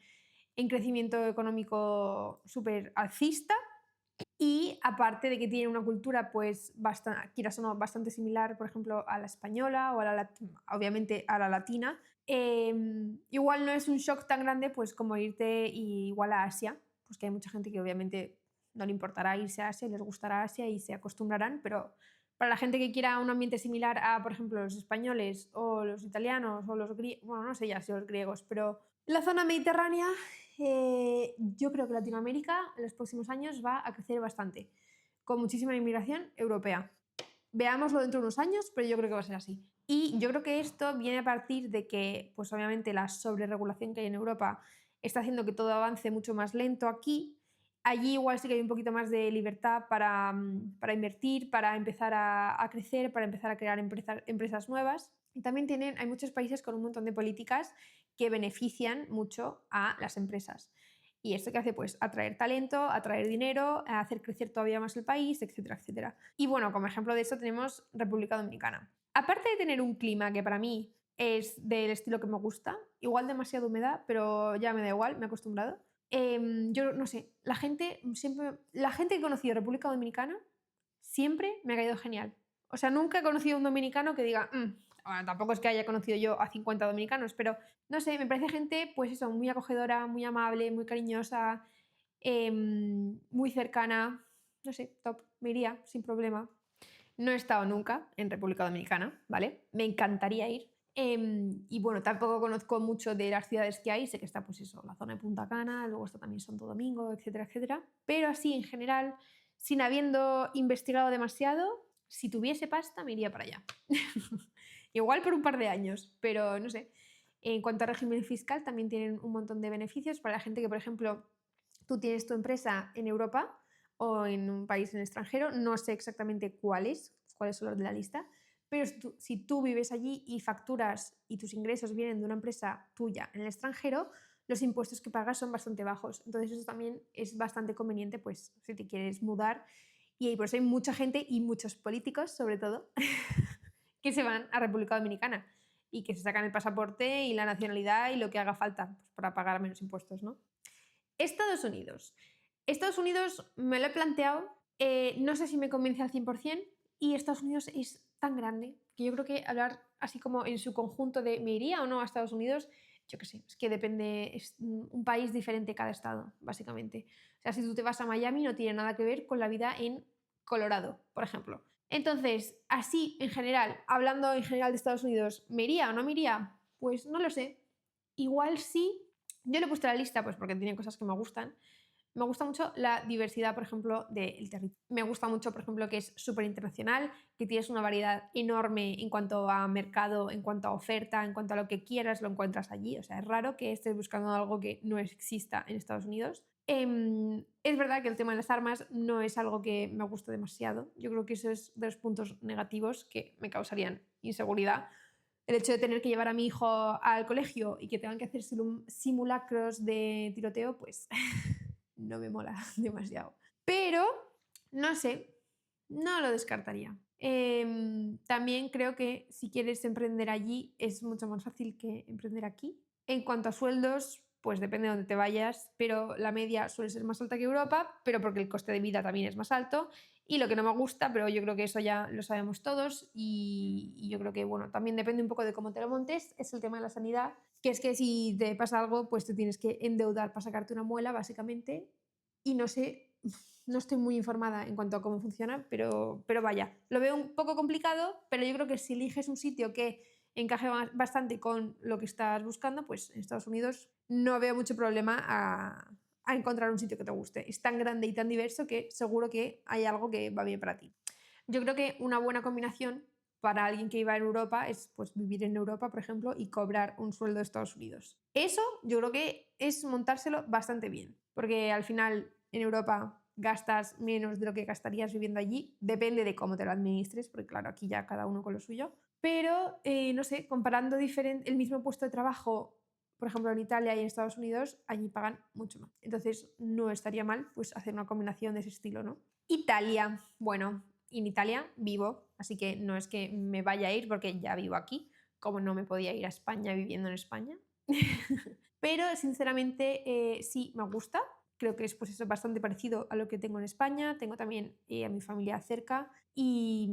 en crecimiento económico súper alcista. Y aparte de que tiene una cultura, pues, bastante, quieras o no, bastante similar, por ejemplo, a la española o a obviamente a la latina, igual no es un shock tan grande pues, como irte igual a Asia, pues que hay mucha gente que obviamente no le importará irse a Asia, les gustará Asia y se acostumbrarán, pero para la gente que quiera un ambiente similar a, por ejemplo, los españoles o los italianos o los griegos, bueno, no sé ya si los griegos, pero la zona mediterránea, yo creo que Latinoamérica en los próximos años va a crecer bastante, con muchísima inmigración europea. Veámoslo dentro de unos años, pero yo creo que va a ser así. Y yo creo que esto viene a partir de que, pues obviamente, la sobreregulación que hay en Europa está haciendo que todo avance mucho más lento aquí. Allí igual sí que hay un poquito más de libertad para invertir, para empezar a crecer, para empezar a crear empresas nuevas. Y también hay muchos países con un montón de políticas que benefician mucho a las empresas. ¿Y esto qué hace? Pues atraer talento, atraer dinero, hacer crecer todavía más el país, etcétera, etcétera. Y bueno, como ejemplo de esto tenemos República Dominicana. Aparte de tener un clima que para mí es del estilo que me gusta, igual demasiada humedad, pero ya me da igual, me he acostumbrado. Yo no sé, la gente que he conocido de República Dominicana siempre me ha caído genial. O sea, nunca he conocido un dominicano que diga, bueno, tampoco es que haya conocido yo a 50 dominicanos, pero no sé, me parece gente, pues eso, muy acogedora, muy amable, muy cariñosa, muy cercana. No sé, top, me iría sin problema. No he estado nunca en República Dominicana, ¿vale? Me encantaría ir. Y bueno, tampoco conozco mucho de las ciudades que hay. Sé que está, pues eso, la zona de Punta Cana, luego está también Santo Domingo, etcétera, etcétera. Pero así, en general, sin habiendo investigado demasiado, si tuviese pasta, me iría para allá. Igual por un par de años, pero no sé. En cuanto a régimen fiscal, también tienen un montón de beneficios para la gente que, por ejemplo, tú tienes tu empresa en Europa o en un país en el extranjero, no sé exactamente cuáles son los de la lista, pero si tú vives allí y facturas y tus ingresos vienen de una empresa tuya en el extranjero, los impuestos que pagas son bastante bajos. Entonces eso también es bastante conveniente, pues, si te quieres mudar. Y por eso hay mucha gente y muchos políticos, sobre todo, que se van a República Dominicana y que se sacan el pasaporte y la nacionalidad y lo que haga falta, pues, para pagar menos impuestos, ¿no? Estados Unidos. Estados Unidos me lo he planteado, no sé si me convence al 100%, y Estados Unidos es tan grande que yo creo que hablar así como en su conjunto de me iría o no a Estados Unidos, yo qué sé, es que depende, es un país diferente cada estado, básicamente. O sea, si tú te vas a Miami no tiene nada que ver con la vida en Colorado, por ejemplo. Entonces, así en general, hablando en general de Estados Unidos, ¿me iría o no me iría? Pues no lo sé. Igual sí. Yo le he puesto la lista pues porque tiene cosas que me gustan. Me gusta mucho la diversidad, por ejemplo, del territorio. Me gusta mucho, por ejemplo, que es súper internacional, que tienes una variedad enorme en cuanto a mercado, en cuanto a oferta, en cuanto a lo que quieras, lo encuentras allí. O sea, es raro que estés buscando algo que no exista en Estados Unidos. Es verdad que el tema de las armas no es algo que me guste demasiado. Yo creo que eso es de los puntos negativos que me causarían inseguridad. El hecho de tener que llevar a mi hijo al colegio y que tengan que hacer simulacros de tiroteo, pues no me mola demasiado. Pero, no sé, no lo descartaría. También creo que si quieres emprender allí es mucho más fácil que emprender aquí. En cuanto a sueldos, pues depende de dónde te vayas, pero la media suele ser más alta que Europa, pero porque el coste de vida también es más alto. Y lo que no me gusta, pero yo creo que eso ya lo sabemos todos y yo creo que, bueno, también depende un poco de cómo te lo montes, es el tema de la sanidad, que es que si te pasa algo, pues te tienes que endeudar para sacarte una muela, básicamente, y no sé, no estoy muy informada en cuanto a cómo funciona, pero vaya, lo veo un poco complicado, pero yo creo que si eliges un sitio que encaje bastante con lo que estás buscando, pues en Estados Unidos no veo mucho problema a encontrar un sitio que te guste. Es tan grande y tan diverso que seguro que hay algo que va bien para ti. Yo creo que una buena combinación para alguien que iba en Europa es pues, vivir en Europa, por ejemplo, y cobrar un sueldo de Estados Unidos. Eso yo creo que es montárselo bastante bien, porque al final en Europa gastas menos de lo que gastarías viviendo allí, depende de cómo te lo administres, porque claro, aquí ya cada uno con lo suyo, pero no sé, comparando el mismo puesto de trabajo, por ejemplo, en Italia y en Estados Unidos, allí pagan mucho más. Entonces no estaría mal pues hacer una combinación de ese estilo, ¿no? Italia, bueno, en Italia vivo, así que no es que me vaya a ir porque ya vivo aquí, como no me podía ir a España viviendo en España. Pero sinceramente sí me gusta, creo que es pues eso, bastante parecido a lo que tengo en España, tengo también a mi familia cerca y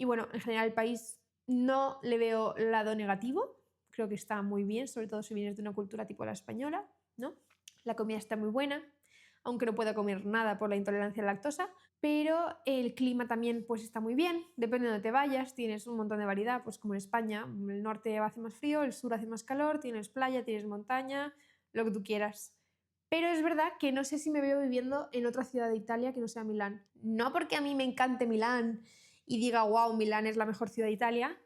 bueno, en general el país no le veo lado negativo, creo que está muy bien, sobre todo si vienes de una cultura tipo la española, ¿no? La comida está muy buena, aunque no pueda comer nada por la intolerancia a la lactosa, pero el clima también pues está muy bien, depende de dónde te vayas, tienes un montón de variedad, pues como en España, el norte hace más frío, el sur hace más calor, tienes playa, tienes montaña, lo que tú quieras. Pero es verdad que no sé si me veo viviendo en otra ciudad de Italia que no sea Milán. No porque a mí me encante Milán y diga, wow, Milán es la mejor ciudad de Italia,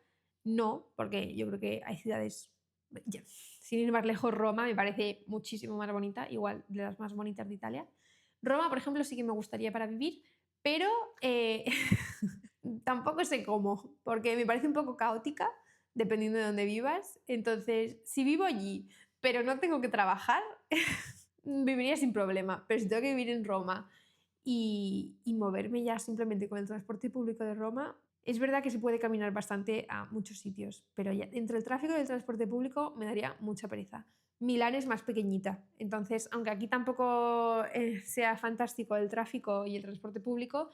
no, porque yo creo que hay ciudades, sin ir más lejos, Roma me parece muchísimo más bonita, igual de las más bonitas de Italia. Roma, por ejemplo, sí que me gustaría para vivir, pero tampoco sé cómo, porque me parece un poco caótica dependiendo de dónde vivas. Entonces, si vivo allí, pero no tengo que trabajar, viviría sin problema, pero si tengo que vivir en Roma y moverme ya simplemente con el transporte público de Roma, es verdad que se puede caminar bastante a muchos sitios, pero ya entre el tráfico y el transporte público me daría mucha pereza. Milán es más pequeñita, entonces, aunque aquí tampoco sea fantástico el tráfico y el transporte público,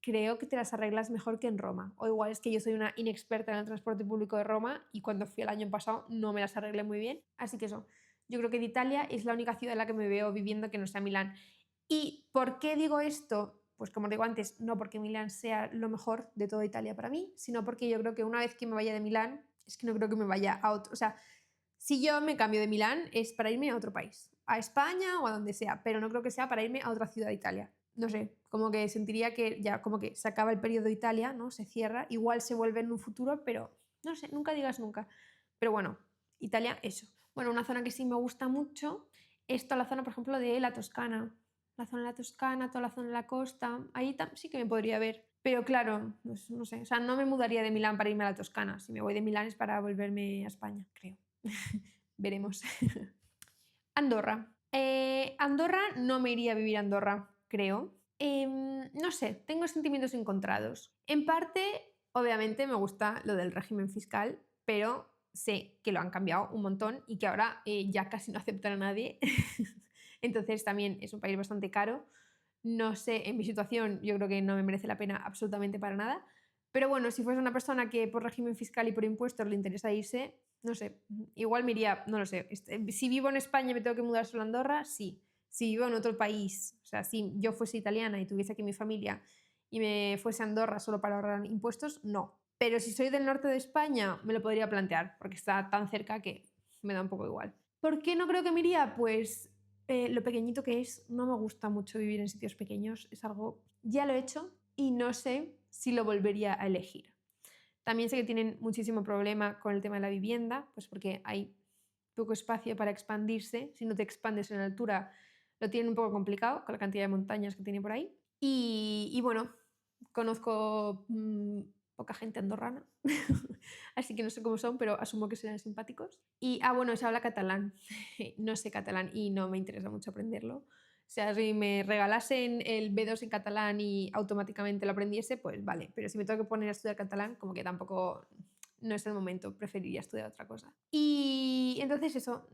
creo que te las arreglas mejor que en Roma. O igual es que yo soy una inexperta en el transporte público de Roma y cuando fui el año pasado no me las arreglé muy bien. Así que eso, yo creo que de Italia es la única ciudad en la que me veo viviendo que no sea Milán. ¿Y por qué digo esto? Pues como digo antes, no porque Milán sea lo mejor de toda Italia para mí, sino porque yo creo que una vez que me vaya de Milán, es que no creo que me vaya a otro. O sea, si yo me cambio de Milán es para irme a otro país, a España o a donde sea, pero no creo que sea para irme a otra ciudad de Italia. No sé, como que sentiría que ya como que se acaba el periodo de Italia, ¿no? Se cierra, igual se vuelve en un futuro, pero no sé, nunca digas nunca. Pero bueno, Italia, eso. Bueno, una zona que sí me gusta mucho es toda la zona, por ejemplo, de la Toscana. La zona de la Toscana, toda la zona de la costa, ahí sí que me podría ver. Pero claro, pues no sé, o sea, no me mudaría de Milán para irme a la Toscana. Si me voy de Milán es para volverme a España, creo. Veremos. Andorra. Andorra no me iría a vivir a Andorra, creo. No sé, tengo sentimientos encontrados. En parte, obviamente, me gusta lo del régimen fiscal, pero sé que lo han cambiado un montón y que ahora ya casi no aceptan a nadie. Entonces también es un país bastante caro. No sé, en mi situación yo creo que no me merece la pena absolutamente para nada. Pero bueno, si fuese una persona que por régimen fiscal y por impuestos le interesa irse, no sé, igual me iría, no lo sé. Si vivo en España y me tengo que mudar solo a Andorra, sí. Si vivo en otro país, o sea, si yo fuese italiana y tuviese aquí mi familia y me fuese a Andorra solo para ahorrar impuestos, no. Pero si soy del norte de España, me lo podría plantear, porque está tan cerca que me da un poco igual. ¿Por qué no creo que me iría? Pues lo pequeñito que es, no me gusta mucho vivir en sitios pequeños, es algo, ya lo he hecho y no sé si lo volvería a elegir. También sé que tienen muchísimo problema con el tema de la vivienda, pues porque hay poco espacio para expandirse, si no te expandes en altura lo tienen un poco complicado con la cantidad de montañas que tiene por ahí. Y bueno, conozco poca gente andorrana, así que no sé cómo son, pero asumo que serán simpáticos. Y, bueno, se habla catalán. No sé catalán y no me interesa mucho aprenderlo. O sea, si me regalasen el B2 en catalán y automáticamente lo aprendiese, pues vale. Pero si me tengo que poner a estudiar catalán, como que tampoco no es el momento, preferiría estudiar otra cosa. Y entonces eso,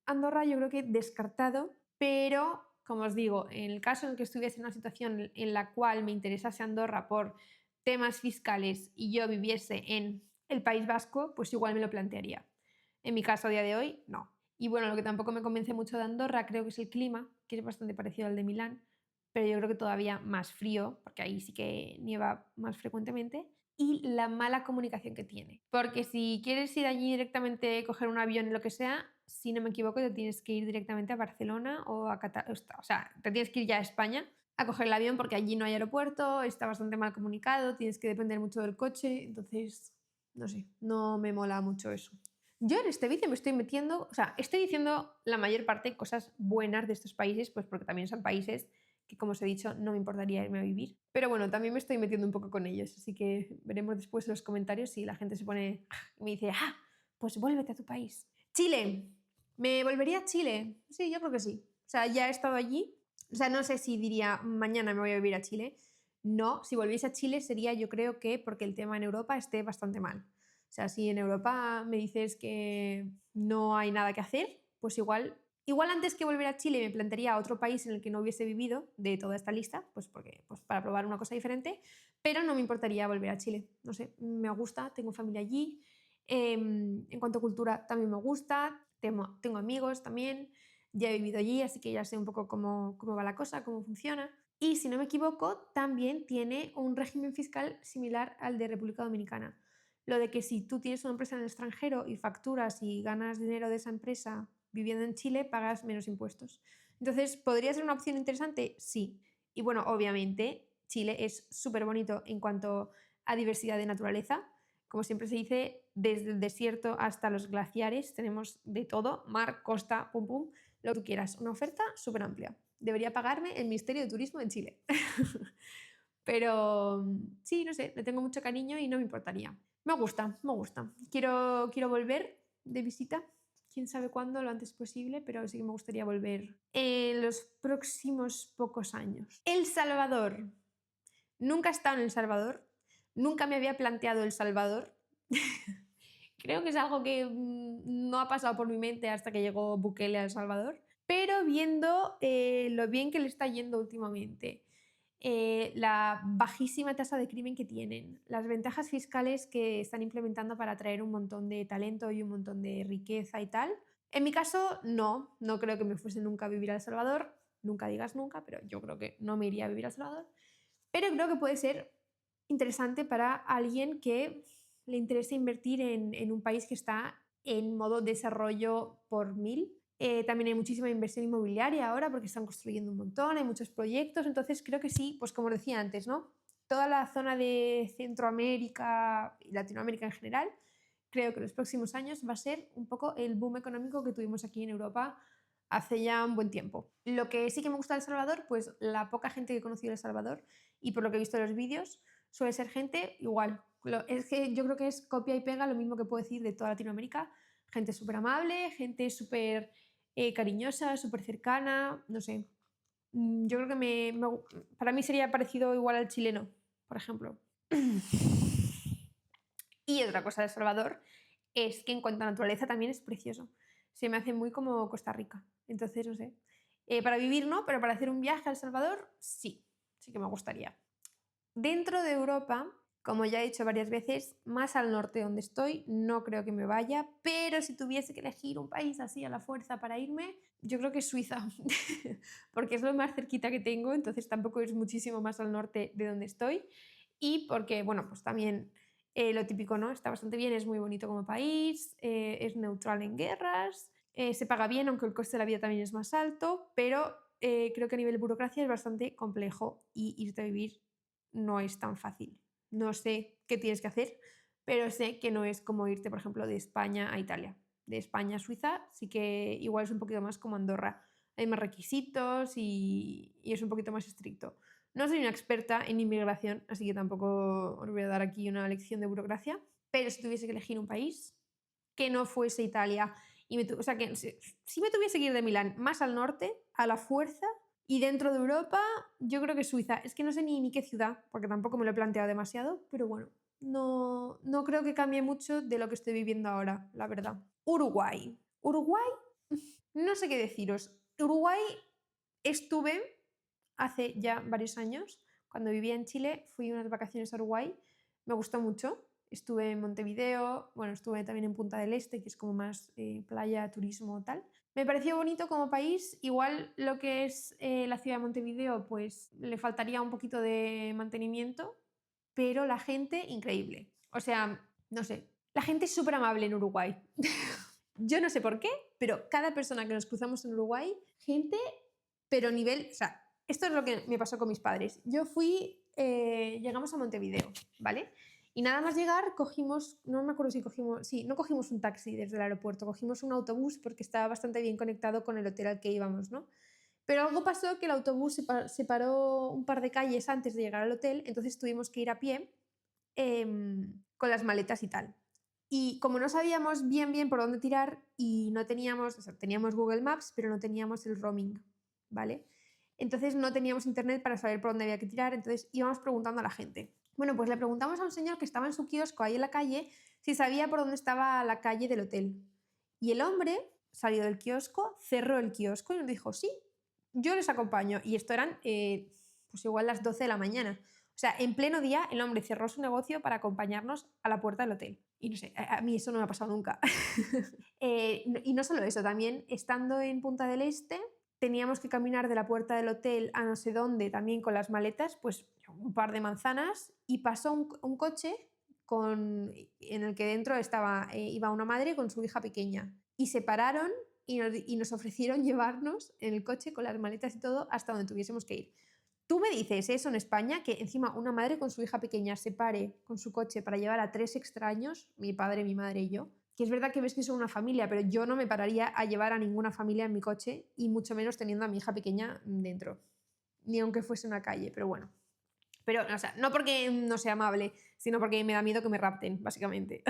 Andorra yo creo que descartado, pero como os digo, en el caso en que estuviese en una situación en la cual me interesase Andorra por temas fiscales y yo viviese en el País Vasco, pues igual me lo plantearía. En mi caso a día de hoy, no. Y bueno, lo que tampoco me convence mucho de Andorra creo que es el clima, que es bastante parecido al de Milán, pero yo creo que todavía más frío, porque ahí sí que nieva más frecuentemente, y la mala comunicación que tiene. Porque si quieres ir allí directamente, coger un avión, lo que sea, si no me equivoco, te tienes que ir directamente a Barcelona o a Cataluña, o sea, te tienes que ir ya a España a coger el avión porque allí no hay aeropuerto, está bastante mal comunicado, tienes que depender mucho del coche, entonces, no sé, no me mola mucho eso. Yo en este vídeo me estoy metiendo, o sea, estoy diciendo la mayor parte cosas buenas de estos países, pues porque también son países que, como os he dicho, no me importaría irme a vivir. Pero bueno, también me estoy metiendo un poco con ellos, así que veremos después en los comentarios si la gente se pone y me dice, pues vuélvete a tu país. Chile. ¿Me volvería a Chile? Sí, yo creo que sí. O sea, ya he estado allí. O sea, no sé si diría mañana me voy a vivir a Chile. No, si volviese a Chile sería yo creo que porque el tema en Europa esté bastante mal. O sea, si en Europa me dices que no hay nada que hacer, pues igual antes que volver a Chile me plantearía otro país en el que no hubiese vivido de toda esta lista, pues porque pues para probar una cosa diferente, pero no me importaría volver a Chile. No sé, me gusta, tengo familia allí. En cuanto a cultura también me gusta, tengo amigos también, ya he vivido allí, así que ya sé un poco cómo va la cosa, cómo funciona. Y si no me equivoco, también tiene un régimen fiscal similar al de República Dominicana. Lo de que si tú tienes una empresa en el extranjero y facturas y ganas dinero de esa empresa viviendo en Chile, pagas menos impuestos. Entonces, ¿podría ser una opción interesante? Sí. Y bueno, obviamente, Chile es súper bonito en cuanto a diversidad de naturaleza. Como siempre se dice, desde el desierto hasta los glaciares tenemos de todo, mar, costa, pum pum, lo que tú quieras. Una oferta súper amplia. Debería pagarme el Ministerio de Turismo en Chile. Pero sí, no sé, le tengo mucho cariño y no me importaría. Me gusta, me gusta. Quiero volver de visita. quién sabe cuándo, lo antes posible, pero sí que me gustaría volver en los próximos pocos años. El Salvador. Nunca he estado en El Salvador, nunca me había planteado El Salvador. Creo que es algo que no ha pasado por mi mente hasta que llegó Bukele a El Salvador, pero viendo lo bien que le está yendo últimamente, la bajísima tasa de crimen que tienen, las ventajas fiscales que están implementando para atraer un montón de talento y un montón de riqueza y tal. En mi caso, no creo que me fuese nunca a vivir a El Salvador, nunca digas nunca, pero yo creo que no me iría a vivir a El Salvador. Pero creo que puede ser interesante para alguien que le interese invertir en un país que está en modo desarrollo por 1000. También hay muchísima inversión inmobiliaria ahora porque están construyendo un montón, hay muchos proyectos, entonces creo que sí, pues como decía antes, ¿no? Toda la zona de Centroamérica y Latinoamérica en general, creo que en los próximos años va a ser un poco el boom económico que tuvimos aquí en Europa hace ya un buen tiempo. Lo que sí que me gusta de El Salvador, pues la poca gente que he conocido de El Salvador y por lo que he visto en los vídeos, suele ser gente igual. Es que yo creo que es copia y pega lo mismo que puedo decir de toda Latinoamérica. Gente súper amable, gente súper cariñosa, súper cercana, no sé. Yo creo que para mí sería parecido igual al chileno, por ejemplo. Y otra cosa de El Salvador es que en cuanto a naturaleza también es precioso. Se me hace muy como Costa Rica. Entonces, no sé. Para vivir no, pero para hacer un viaje a El Salvador sí que me gustaría. Dentro de Europa, como ya he dicho varias veces, más al norte donde estoy, no creo que me vaya, pero si tuviese que elegir un país así a la fuerza para irme, yo creo que es Suiza, porque es lo más cerquita que tengo, entonces tampoco es muchísimo más al norte de donde estoy, y porque, bueno, pues también lo típico, ¿no? Está bastante bien, es muy bonito como país, es neutral en guerras, se paga bien, aunque el coste de la vida también es más alto, pero creo que a nivel de burocracia es bastante complejo y irte a vivir no es tan fácil. No sé qué tienes que hacer, pero sé que no es como irte, por ejemplo, de España a Italia. De España a Suiza sí que igual es un poquito más como Andorra. Hay más requisitos y es un poquito más estricto. No soy una experta en inmigración, así que tampoco os voy a dar aquí una lección de burocracia, pero si tuviese que elegir un país que no fuese Italia, o sea, que si me tuviese que ir de Milán más al norte, a la fuerza, y dentro de Europa, yo creo que Suiza. Es que no sé ni qué ciudad, porque tampoco me lo he planteado demasiado, pero bueno, no creo que cambie mucho de lo que estoy viviendo ahora, la verdad. Uruguay. Uruguay, no sé qué deciros. Uruguay estuve hace ya varios años. Cuando vivía en Chile, fui unas vacaciones a Uruguay. Me gustó mucho. Estuve en Montevideo, bueno, estuve también en Punta del Este, que es como más playa, turismo, tal. Me pareció bonito como país. Igual lo que es la ciudad de Montevideo, pues le faltaría un poquito de mantenimiento, pero la gente, increíble. O sea, no sé, la gente es súper amable en Uruguay. Yo no sé por qué, pero cada persona que nos cruzamos en Uruguay, gente, pero nivel, o sea, esto es lo que me pasó con mis padres. Yo llegamos a Montevideo, ¿vale? Y nada más llegar cogimos, no me acuerdo si cogimos, sí, no cogimos un taxi desde el aeropuerto, cogimos un autobús porque estaba bastante bien conectado con el hotel al que íbamos, ¿no? Pero algo pasó que el autobús se paró un par de calles antes de llegar al hotel, entonces tuvimos que ir a pie con las maletas y tal. Y como no sabíamos bien por dónde tirar y no teníamos, o sea, teníamos Google Maps, pero no teníamos el roaming, ¿vale? Entonces no teníamos internet para saber por dónde había que tirar, entonces íbamos preguntando a la gente. Bueno, pues le preguntamos a un señor que estaba en su kiosco ahí en la calle si sabía por dónde estaba la calle del hotel. Y el hombre salió del kiosco, cerró el kiosco y nos dijo, sí, yo les acompaño. Y esto eran pues igual las 12 de la mañana. O sea, en pleno día el hombre cerró su negocio para acompañarnos a la puerta del hotel. Y no sé, a mí eso no me ha pasado nunca. Y no solo eso, también estando en Punta del Este, teníamos que caminar de la puerta del hotel a no sé dónde, también con las maletas, pues un par de manzanas, y pasó un coche en el que dentro iba una madre con su hija pequeña. Y se pararon y nos ofrecieron llevarnos en el coche con las maletas y todo hasta donde tuviésemos que ir. Tú me dices eso en España, que encima una madre con su hija pequeña se pare con su coche para llevar a 3 extraños, mi padre, mi madre y yo, que es verdad que ves que son una familia, pero yo no me pararía a llevar a ninguna familia en mi coche y mucho menos teniendo a mi hija pequeña dentro, ni aunque fuese una calle, pero bueno. Pero, o sea, no porque no sea amable, sino porque me da miedo que me rapten, básicamente.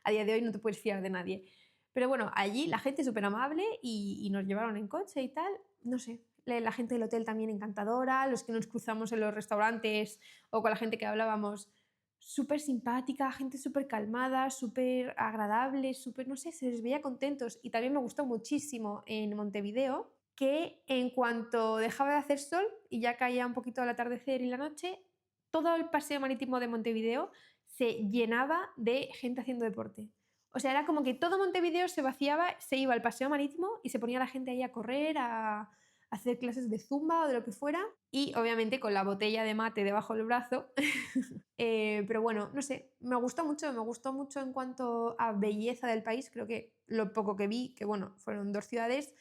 A día de hoy no te puedes fiar de nadie. Pero bueno, allí la gente súper amable y nos llevaron en coche y tal, no sé. La gente del hotel también encantadora, los que nos cruzamos en los restaurantes o con la gente que hablábamos, súper simpática, gente súper calmada, súper agradable, súper, no sé, se les veía contentos. Y también me gustó muchísimo en Montevideo que en cuanto dejaba de hacer sol y ya caía un poquito el atardecer y la noche, todo el paseo marítimo de Montevideo se llenaba de gente haciendo deporte. O sea, era como que todo Montevideo se vaciaba, se iba al paseo marítimo y se ponía la gente ahí a correr, a hacer clases de zumba o de lo que fuera. Y obviamente con la botella de mate debajo del brazo. Pero bueno, no sé, me gustó mucho en cuanto a belleza del país. Creo que lo poco que vi, que bueno, fueron 2 ciudades.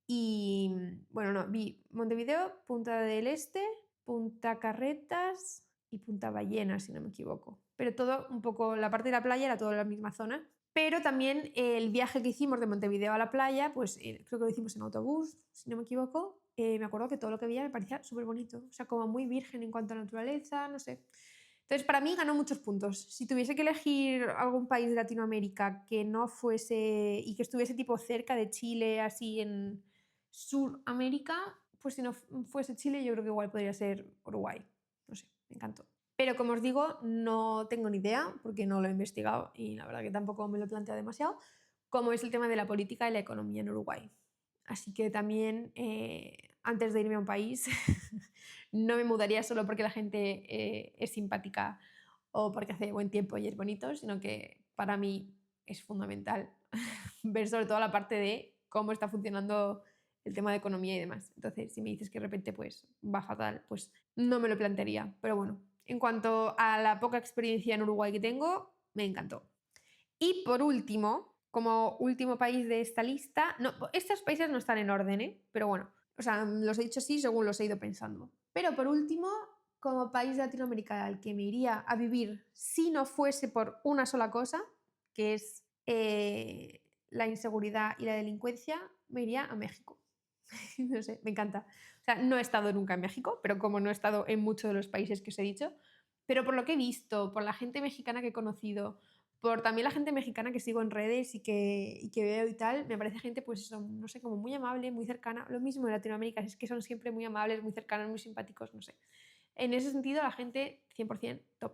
Y bueno, no, vi Montevideo, Punta del Este, Punta Carretas y Punta Ballena, si no me equivoco. Pero todo un poco, la parte de la playa era toda la misma zona. Pero también el viaje que hicimos de Montevideo a la playa, pues creo que lo hicimos en autobús, si no me equivoco. Me acuerdo que todo lo que veía me parecía súper bonito. O sea, como muy virgen en cuanto a naturaleza, no sé. Entonces, para mí ganó muchos puntos. Si tuviese que elegir algún país de Latinoamérica que no fuese y que estuviese tipo cerca de Chile, así en Sudamérica, pues si no fuese Chile, yo creo que igual podría ser Uruguay. No sé, me encantó. Pero como os digo, no tengo ni idea porque no lo he investigado y la verdad que tampoco me lo he planteado demasiado, cómo es el tema de la política y la economía en Uruguay. Así que también, antes de irme a un país, no me mudaría solo porque la gente es simpática o porque hace buen tiempo y es bonito, sino que para mí es fundamental ver sobre todo la parte de cómo está funcionando el tema de economía y demás. Entonces, si me dices que de repente pues va fatal, pues no me lo plantearía. Pero bueno, en cuanto a la poca experiencia en Uruguay que tengo, me encantó. Y por último, como último país de esta lista, no, estos países no están en orden, ¿eh? Pero bueno, o sea, los he dicho así según los he ido pensando. Pero por último, como país de Latinoamérica al que me iría a vivir si no fuese por una sola cosa, que es la inseguridad y la delincuencia, me iría a México. No sé, me encanta. O sea, no he estado nunca en México, pero como no he estado en muchos de los países que os he dicho, pero por lo que he visto, por la gente mexicana que he conocido, por también la gente mexicana que sigo en redes y que veo y tal, me parece gente, pues eso, no sé, como muy amable, muy cercana. Lo mismo en Latinoamérica, es que son siempre muy amables, muy cercanos, muy simpáticos, no sé. En ese sentido, la gente 100% top.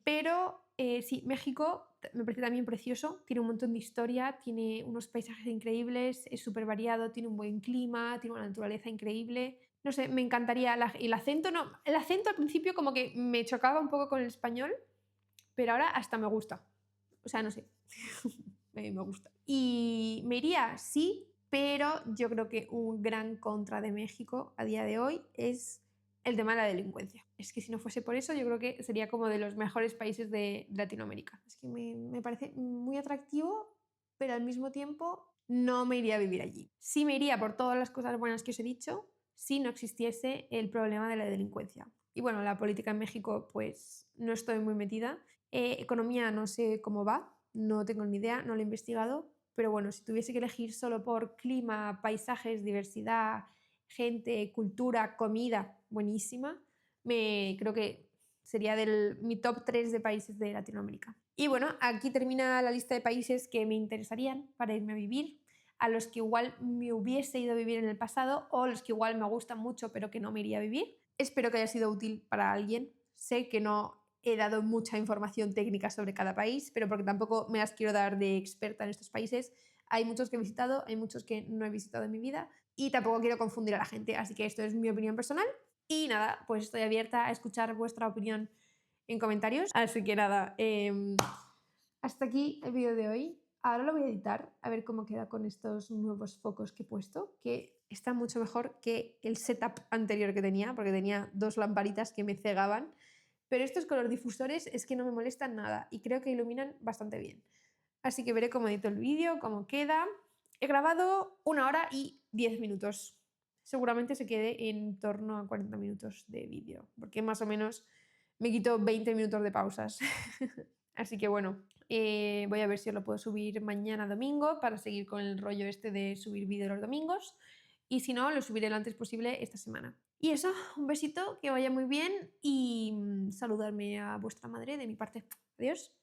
Pero sí, México me parece también precioso, tiene un montón de historia, tiene unos paisajes increíbles, es súper variado, tiene un buen clima, tiene una naturaleza increíble. No sé, me encantaría. El acento, no, el acento al principio como que me chocaba un poco con el español, pero ahora hasta me gusta. O sea, no sé, me gusta. Y me iría, sí, pero yo creo que un gran contra de México a día de hoy es el tema de la delincuencia. Es que si no fuese por eso, yo creo que sería como de los mejores países de Latinoamérica. Es que me parece muy atractivo, pero al mismo tiempo no me iría a vivir allí. Sí me iría por todas las cosas buenas que os he dicho, si no existiese el problema de la delincuencia. Y bueno, la política en México, pues no estoy muy metida. Economía no sé cómo va, no tengo ni idea, no lo he investigado, pero bueno, si tuviese que elegir solo por clima, paisajes, diversidad, gente, cultura, comida buenísima, creo que sería mi top 3 de países de Latinoamérica. Y bueno, aquí termina la lista de países que me interesarían para irme a vivir, a los que igual me hubiese ido a vivir en el pasado o los que igual me gustan mucho pero que no me iría a vivir. Espero que haya sido útil para alguien. Sé que no he dado mucha información técnica sobre cada país, pero porque tampoco me las quiero dar de experta en estos países. Hay muchos que he visitado, hay muchos que no he visitado en mi vida y tampoco quiero confundir a la gente, así que esto es mi opinión personal y nada, pues estoy abierta a escuchar vuestra opinión en comentarios. Así que nada, hasta aquí el vídeo de hoy. Ahora lo voy a editar a ver cómo queda con estos nuevos focos que he puesto, que está mucho mejor que el setup anterior que tenía, porque tenía 2 lamparitas que me cegaban. Pero estos color difusores es que no me molestan nada y creo que iluminan bastante bien. Así que veré cómo edito el vídeo, cómo queda. He grabado 1 hora y 10 minutos. Seguramente se quede en torno a 40 minutos de vídeo, porque más o menos me quito 20 minutos de pausas. Así que bueno, voy a ver si os lo puedo subir mañana domingo para seguir con el rollo este de subir vídeo los domingos. Y si no, lo subiré lo antes posible esta semana. Y eso, un besito, que vaya muy bien y saludarme a vuestra madre de mi parte. Adiós.